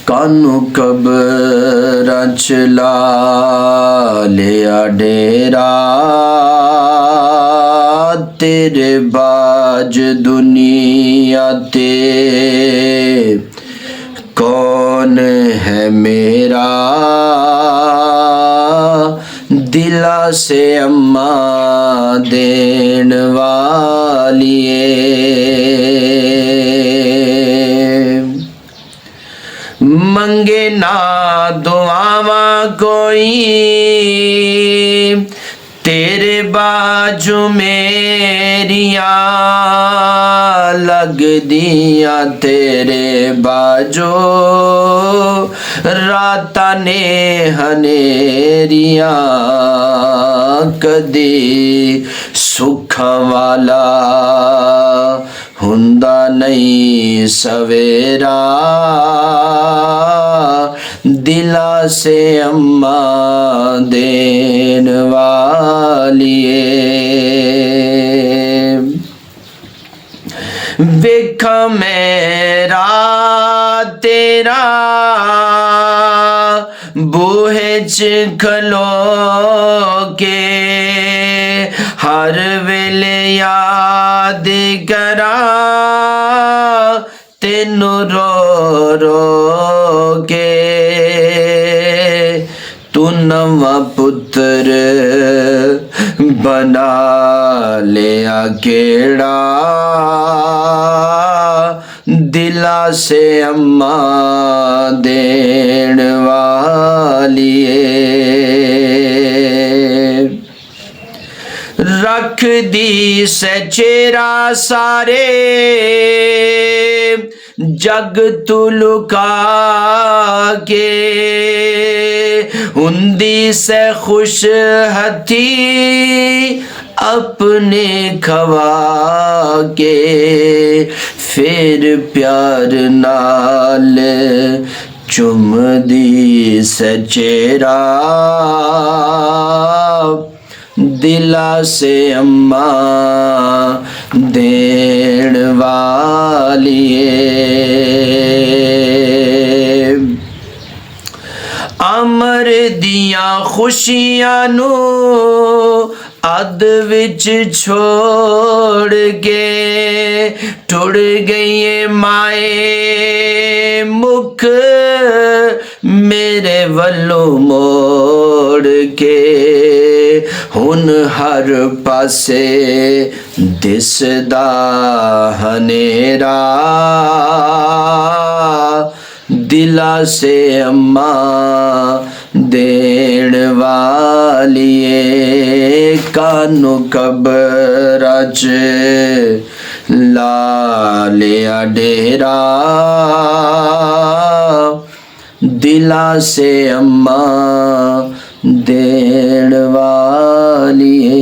कानू कब्रां च ला लिया डेरा, तेरे बाज दुनिया ते कौन है मेरा, दिला से अम्मा देन वालिए। मंगे ना दुआवा कोई, तेरे बाजू मेरिया लग दिया, तेरे बाजू राता ने हनेरिया, कदी सुख वाला हुंदा नहीं सवेरा, दिला से अम्मा देन वालिए। वेखा मेरा तेरा बूहे च खलो के, हर वेले याद करा तेनू रो रो के, तू नवा पुत्र बना लिया केड़ा, दिला से अम्मा देन वालिए। रख दी से चेरा सारे जग तू लुका के, हुंदी से खुश हथी अपने खवा के, फिर प्यार नाल चुमदी से चेहरा, दिला से अम्मा देन वालिए। अमर दिया खुशियां नू अद विच छोड़ के, टुड़ गई माए मुख मेरे वल्लों मोड़ के, हुन हर पासे दिसदा हनेरा, दिला से अम्मा देन वालिए। कानू कब्रां च ला लिया डेरा, दिला से अम्मा देन वालिए।